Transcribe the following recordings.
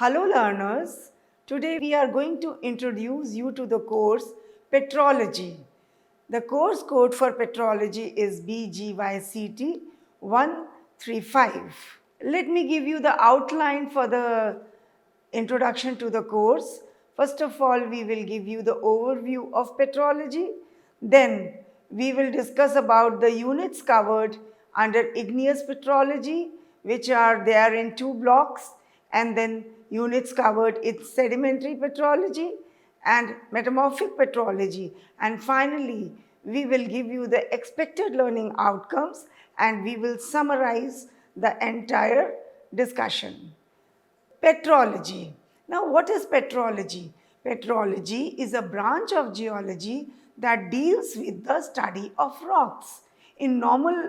Hello learners, today we are going to introduce you to the course Petrology. The course code for Petrology is BGYCT 135. Let me give you the outline for the introduction to the course. First of all, we will give you the overview of petrology. Then we will discuss about the units covered under igneous petrology, which are there in two blocks, and then units covered in sedimentary petrology and metamorphic petrology. And finally, we will give you the expected learning outcomes and we will summarize the entire discussion. Petrology. Now, what is petrology? Petrology is a branch of geology that deals with the study of rocks. In normal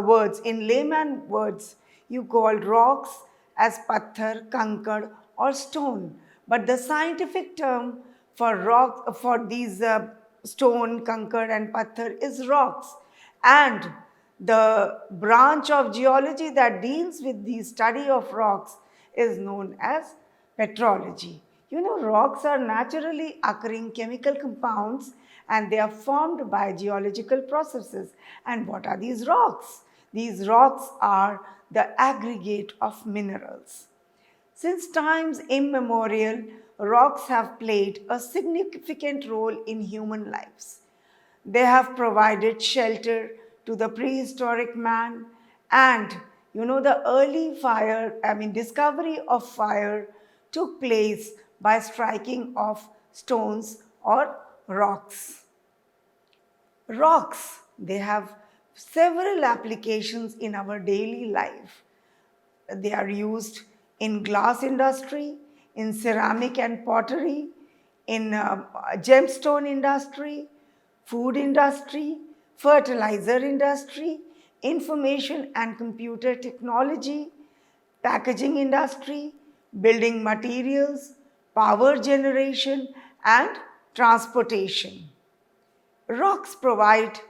words, in layman words, you call rocks as patthar, kankad, or stone. But the scientific term for rock, for these stone, kankad, and patthar is rocks. And the branch of geology that deals with the study of rocks is known as petrology. You know, rocks are naturally occurring chemical compounds and they are formed by geological processes. And what are these rocks? These rocks are the aggregate of minerals. Since times immemorial, rocks have played a significant role in human lives. They have provided shelter to the prehistoric man, and the early discovery of fire took place by striking of stones or rocks. Rocks, they have several applications in our daily life. They are used in glass industry, in ceramic and pottery, in gemstone industry, food industry, fertilizer industry, information and computer technology, packaging industry, building materials, power generation, and transportation. Rocks provide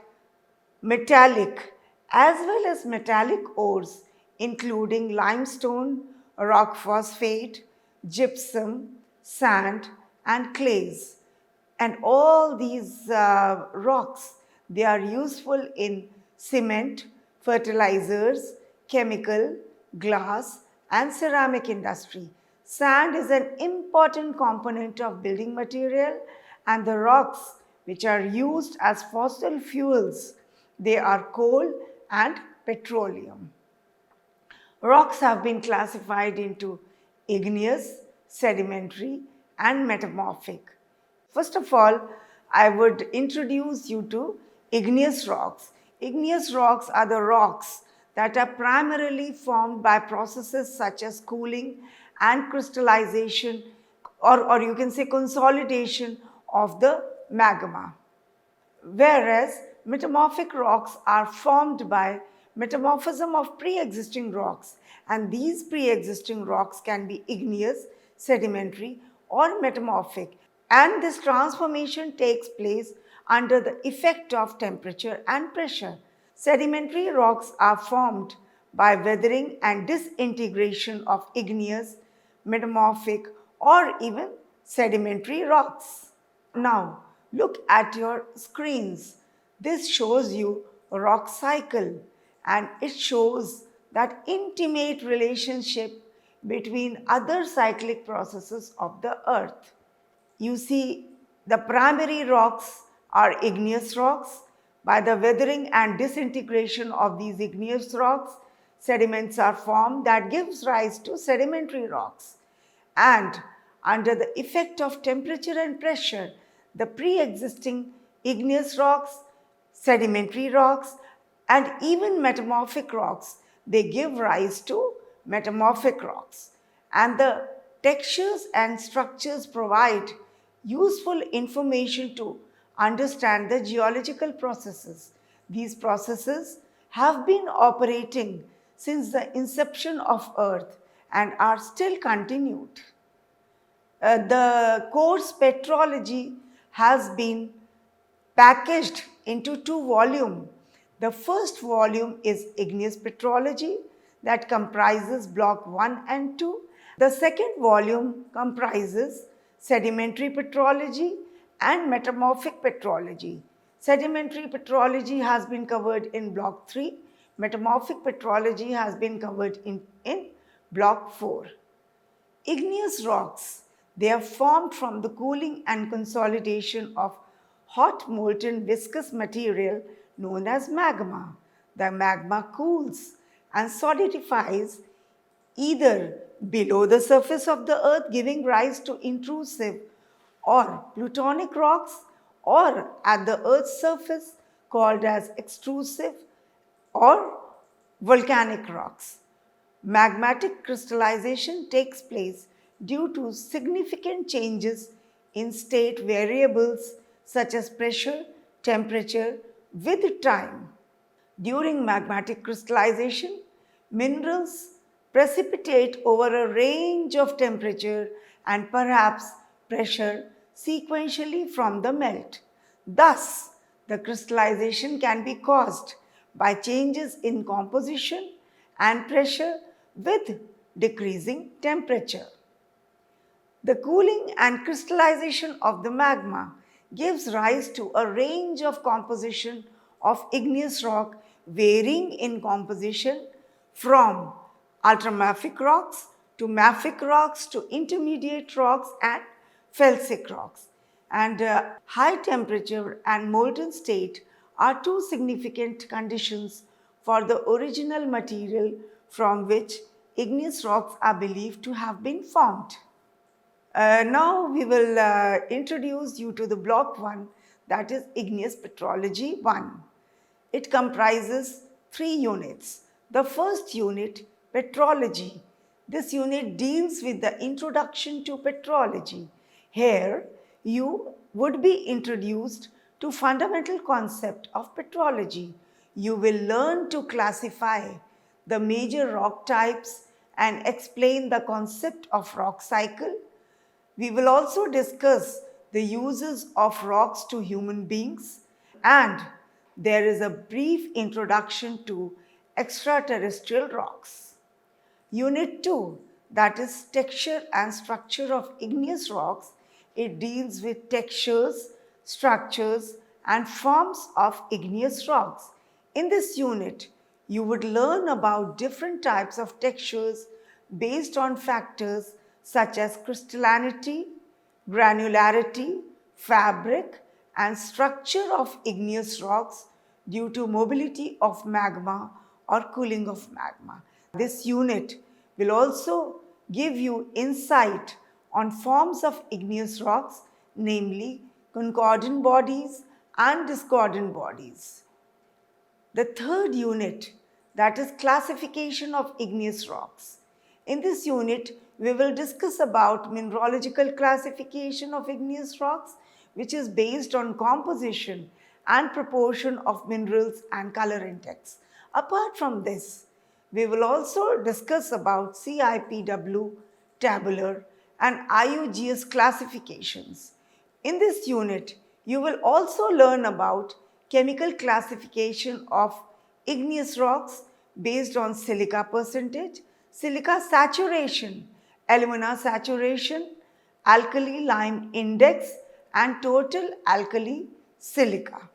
metallic as well as metallic ores, including limestone, rock phosphate, gypsum, sand, and clays. And all these rocks, they are useful in cement, fertilizers, chemical, glass, and ceramic industry. Sand is an important component of building material, and the rocks which are used as fossil fuels, they are coal and petroleum. Rocks have been classified into igneous, sedimentary, and metamorphic. First of all, I would introduce you to igneous rocks. Igneous rocks are the rocks that are primarily formed by processes such as cooling and crystallization, or you can say consolidation of the magma. Whereas metamorphic rocks are formed by metamorphism of pre-existing rocks, and these pre-existing rocks can be igneous, sedimentary, or metamorphic, and this transformation takes place under the effect of temperature and pressure. Sedimentary rocks are formed by weathering and disintegration of igneous, metamorphic, or even sedimentary rocks. Now, look at your screens. This shows you a rock cycle, and it shows that intimate relationship between other cyclic processes of the earth. You see, the primary rocks are igneous rocks. By the weathering and disintegration of these igneous rocks, sediments are formed that gives rise to sedimentary rocks. And under the effect of temperature and pressure, the pre-existing igneous rocks, sedimentary rocks, and even metamorphic rocks, they give rise to metamorphic rocks. And the textures and structures provide useful information to understand the geological processes. These processes have been operating since the inception of Earth and are still continued. The course Petrology has been packaged into two volumes. The first volume is Igneous Petrology that comprises block 1 and 2, The second volume comprises sedimentary petrology and metamorphic petrology. Sedimentary petrology has been covered in block 3. Metamorphic petrology has been covered in block 4. Igneous rocks, they are formed from the cooling and consolidation of hot molten viscous material known as magma. The magma cools and solidifies either below the surface of the earth, giving rise to intrusive or plutonic rocks, or at the earth's surface called as extrusive or volcanic rocks. Magmatic crystallization takes place due to significant changes in state variables such as pressure, temperature with time. During magmatic crystallization, minerals precipitate over a range of temperature and perhaps pressure sequentially from the melt. Thus, the crystallization can be caused by changes in composition and pressure with decreasing temperature. The cooling and crystallization of the magma gives rise to a range of composition of igneous rock varying in composition from ultramafic rocks to mafic rocks to intermediate rocks and felsic rocks. And high temperature and molten state are two significant conditions for the original material from which igneous rocks are believed to have been formed. Now we will introduce you to the block 1, that is Igneous Petrology 1. It comprises 3 units. The first unit, Petrology. This unit deals with the introduction to petrology. Here you would be introduced to fundamental concept of petrology. You will learn to classify the major rock types and explain the concept of rock cycle. We will also discuss the uses of rocks to human beings, and there is a brief introduction to extraterrestrial rocks. Unit 2, that is texture and structure of igneous rocks. It deals with textures, structures and forms of igneous rocks. In this unit, you would learn about different types of textures based on factors such as crystallinity, granularity, fabric, and structure of igneous rocks due to mobility of magma or cooling of magma. This unit will also give you insight on forms of igneous rocks, namely concordant bodies and discordant bodies. The third unit, that is classification of igneous rocks. In this unit, we will discuss about mineralogical classification of igneous rocks, which is based on composition and proportion of minerals and color index. Apart from this, we will also discuss about CIPW, tabular and IUGS classifications. In this unit, you will also learn about chemical classification of igneous rocks based on silica percentage, silica saturation, alumina saturation, alkali lime index and total alkali silica.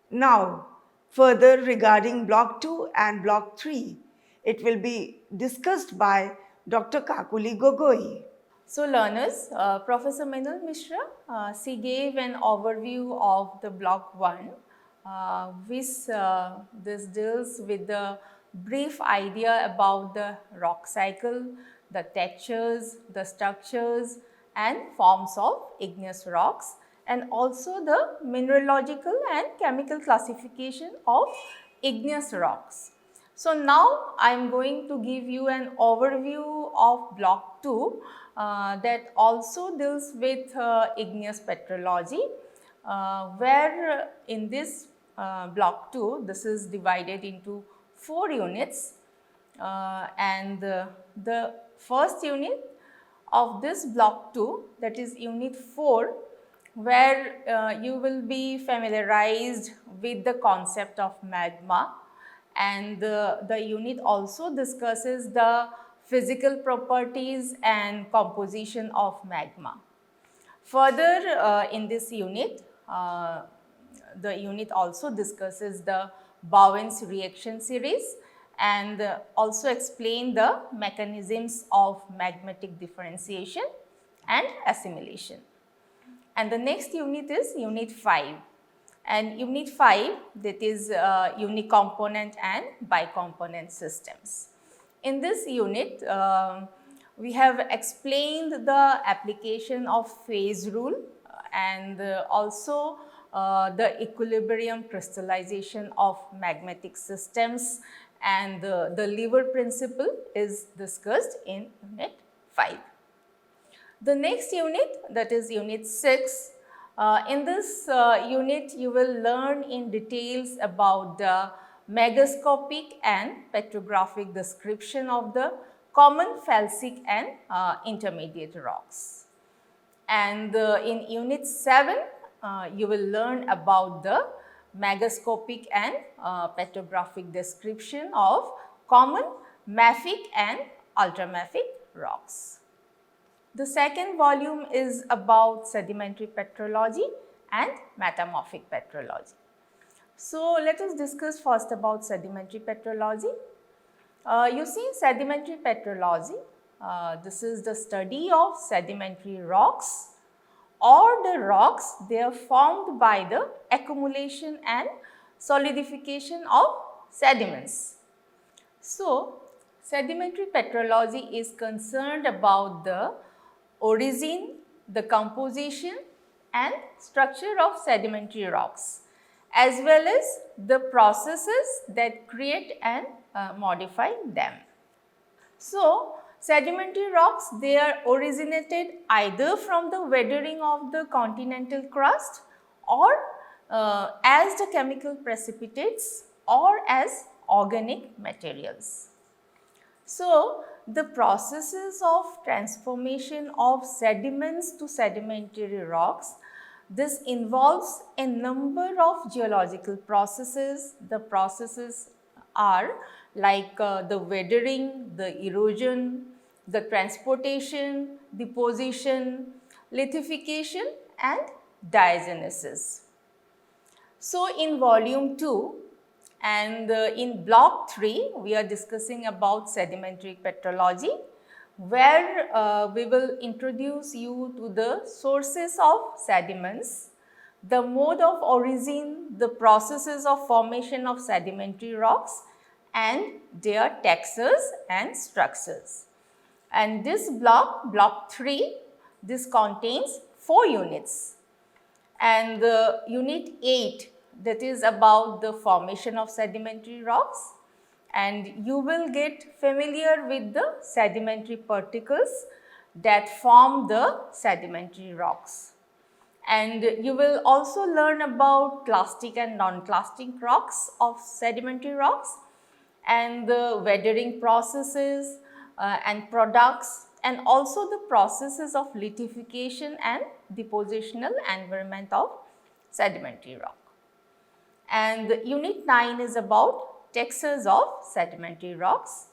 Now, further regarding block 2 and block 3, it will be discussed by Dr. Kakuli Gogoi. So learners, Professor Minal Mishra, she gave an overview of the block 1, which this deals with the brief idea about the rock cycle, the textures, the structures and forms of igneous rocks, and also the mineralogical and chemical classification of igneous rocks. So now I am going to give you an overview of block 2 that also deals with igneous petrology, where in this block 2, this is divided into 4 units, and the first unit of this block 2, that is unit 4, where you will be familiarized with the concept of magma, and the unit also discusses the physical properties and composition of magma. Further, in this unit, the unit also discusses the Bowen's reaction series and also explain the mechanisms of magmatic differentiation and assimilation. And the next unit is Unit 5. And Unit 5, that is unicomponent and bicomponent systems. In this unit, we have explained the application of phase rule and also the equilibrium crystallization of magmatic systems, and the lever principle is discussed in Unit 5. The next unit, that is Unit 6, in this unit you will learn in details about the megascopic and petrographic description of the common felsic and intermediate rocks. And in Unit 7, you will learn about the megascopic and petrographic description of common mafic and ultramafic rocks. The second volume is about sedimentary petrology and metamorphic petrology. So, let us discuss first about sedimentary petrology. You see, sedimentary petrology, this is the study of sedimentary rocks or the rocks they are formed by the accumulation and solidification of sediments. So, sedimentary petrology is concerned about the origin, the composition and structure of sedimentary rocks, as well as the processes that create and modify them. So, sedimentary rocks, they are originated either from the weathering of the continental crust or as the chemical precipitates or as organic materials. So, the processes of transformation of sediments to sedimentary rocks, this involves a number of geological processes. The processes are like the weathering, the erosion, the transportation, deposition, lithification and diagenesis. So, in volume 2, and in block 3, we are discussing about sedimentary petrology, where we will introduce you to the sources of sediments, the mode of origin, the processes of formation of sedimentary rocks and their textures and structures. And this block, block 3, this contains 4 units. And unit 8, that is about the formation of sedimentary rocks, and you will get familiar with the sedimentary particles that form the sedimentary rocks. And you will also learn about clastic and non-clastic rocks of sedimentary rocks and the weathering processes and products, and also the processes of lithification and depositional environment of sedimentary rock. And unit 9 is about textures of sedimentary rocks.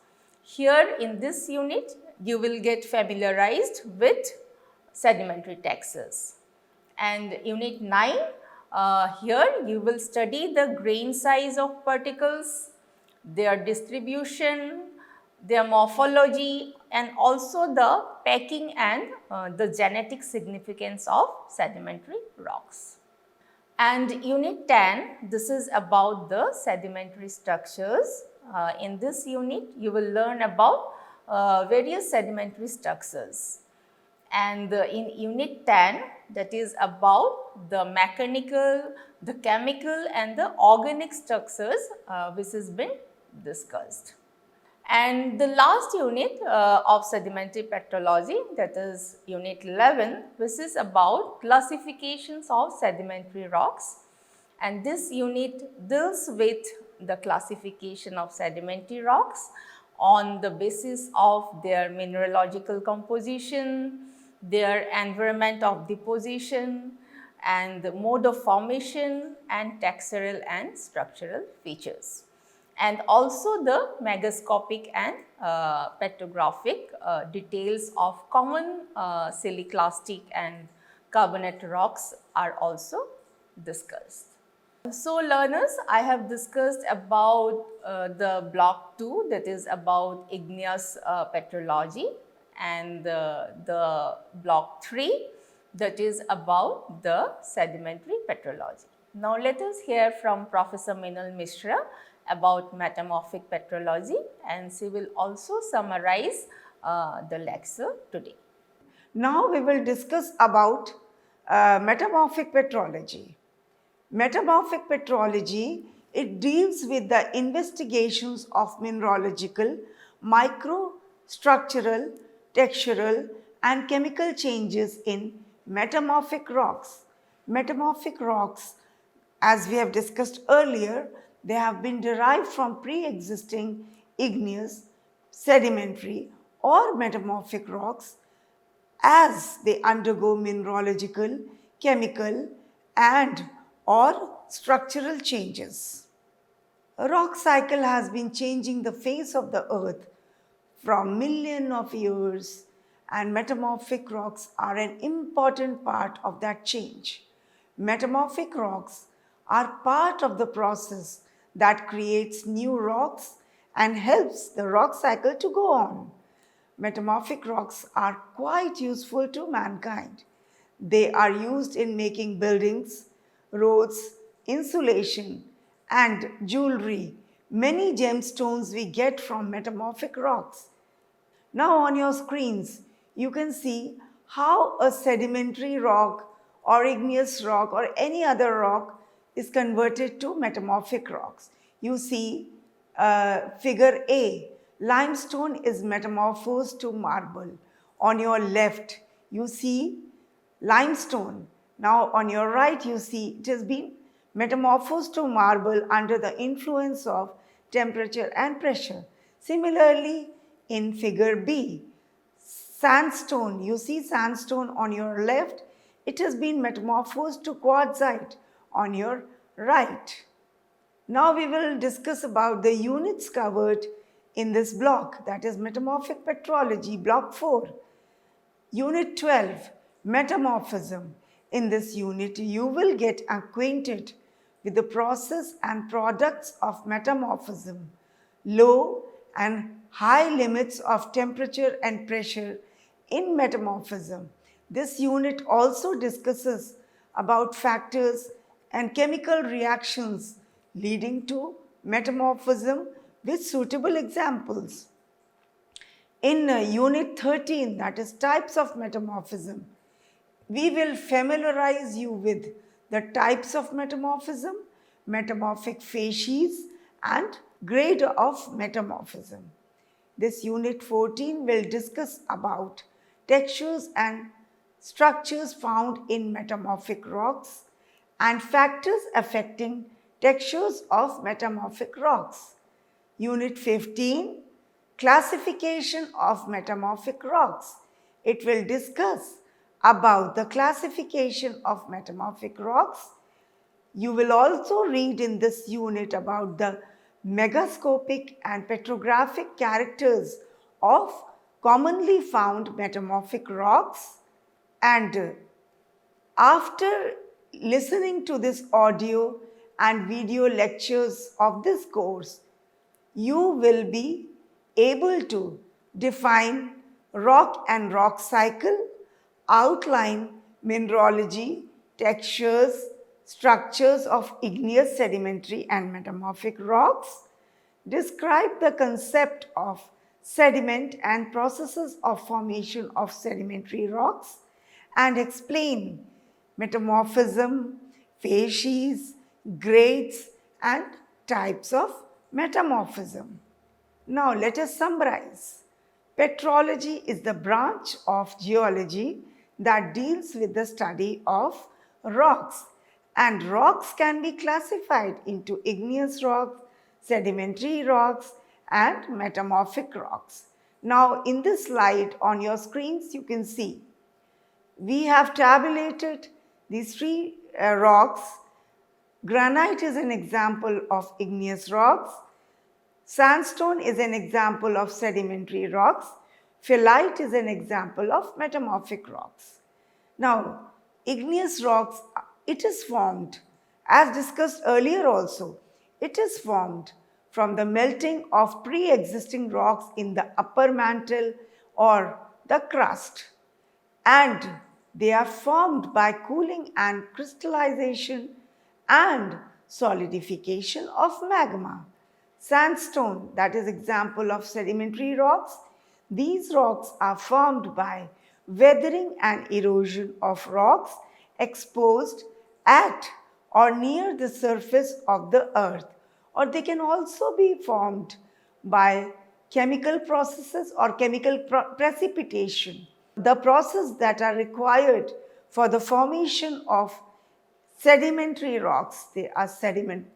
Here in this unit, you will get familiarized with sedimentary textures. And unit 9, here you will study the grain size of particles, their distribution, their morphology, and also the packing and the genetic significance of sedimentary rocks. And unit 10, this is about the sedimentary structures. In this unit, you will learn about various sedimentary structures. And in unit 10, that is about the mechanical, the chemical and the organic structures which has been discussed. And the last unit of sedimentary petrology, that is unit 11, which is about classifications of sedimentary rocks. And this unit deals with the classification of sedimentary rocks on the basis of their mineralogical composition, their environment of deposition, and the mode of formation and textural and structural features. and also the megascopic and petrographic details of common siliclastic and carbonate rocks are also discussed. So learners, I have discussed about the block 2, that is about igneous petrology, and the block 3, that is about the sedimentary petrology. Now let us hear from Professor Meenal Mishra about metamorphic petrology, and she will also summarize the lecture today. Now we will discuss about metamorphic petrology. Metamorphic petrology, it deals with the investigations of mineralogical, microstructural, textural and chemical changes in metamorphic rocks. Metamorphic rocks, as we have discussed earlier, they have been derived from pre-existing igneous, sedimentary or metamorphic rocks as they undergo mineralogical, chemical and or structural changes. A rock cycle has been changing the face of the earth from millions of years, and metamorphic rocks are an important part of that change. Metamorphic rocks are part of the process that creates new rocks and helps the rock cycle to go on. Metamorphic rocks are quite useful to mankind. They are used in making buildings, roads, insulation, and jewelry. Many gemstones we get from metamorphic rocks. Now on your screens, you can see how a sedimentary rock or igneous rock or any other rock is converted to metamorphic rocks. You see figure A, limestone is metamorphosed to marble. On your left, you see limestone. Now on your right, you see it has been metamorphosed to marble under the influence of temperature and pressure. Similarly, in figure B, sandstone, you see sandstone on your left, it has been metamorphosed to quartzite on your right. Now we will discuss about the units covered in this block, that is metamorphic petrology, block 4. Unit 12, metamorphism. In this unit, you will get acquainted with the process and products of metamorphism, low and high limits of temperature and pressure in metamorphism. This unit also discusses about factors and chemical reactions leading to metamorphism with suitable examples. In Unit 13, that is types of metamorphism, we will familiarize you with the types of metamorphism, metamorphic facies and grade of metamorphism. This Unit 14 will discuss about textures and structures found in metamorphic rocks and factors affecting textures of metamorphic rocks. Unit 15, classification of metamorphic rocks. It will discuss about the classification of metamorphic rocks. You will also read in this unit about the megascopic and petrographic characters of commonly found metamorphic rocks. And after listening to this audio and video lectures of this course, you will be able to define rock and rock cycle, outline mineralogy, textures, structures of igneous, sedimentary and metamorphic rocks, describe the concept of sediment and processes of formation of sedimentary rocks, and explain metamorphism, facies, grades and types of metamorphism. Now let us summarize. Petrology is the branch of geology that deals with the study of rocks, and rocks can be classified into igneous rocks, sedimentary rocks and metamorphic rocks. Now in this slide on your screens you can see we have tabulated these three rocks. Granite is an example of igneous rocks. Sandstone is an example of sedimentary rocks. Phyllite is an example of metamorphic rocks. Now, igneous rocks, it is formed, as discussed earlier also, it is formed from the melting of pre-existing rocks in the upper mantle or the crust, and they are formed by cooling and crystallization and solidification of magma. Sandstone, that is example of sedimentary rocks. These rocks are formed by weathering and erosion of rocks exposed at or near the surface of the earth, or they can also be formed by chemical processes or chemical precipitation. The process that are required for the formation of sedimentary rocks, they are sediment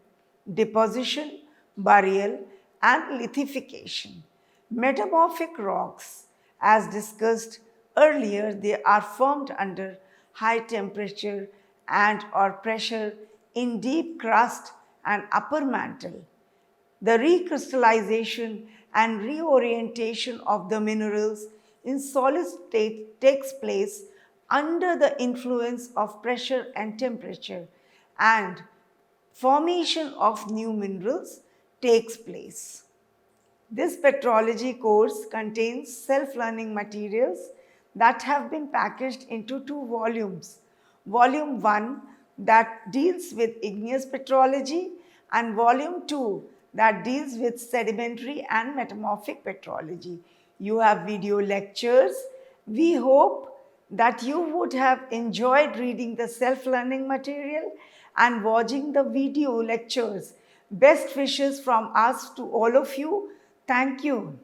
deposition, burial, and lithification. Metamorphic rocks, as discussed earlier, they are formed under high temperature and or pressure in deep crust and upper mantle. The recrystallization and reorientation of the minerals in solid state takes place under the influence of pressure and temperature, and formation of new minerals takes place. This petrology course contains self-learning materials that have been packaged into 2 volumes. Volume 1 that deals with igneous petrology, and Volume 2 that deals with sedimentary and metamorphic petrology. You have video lectures. We hope that you would have enjoyed reading the self-learning material and watching the video lectures. Best wishes from us to all of you. Thank you.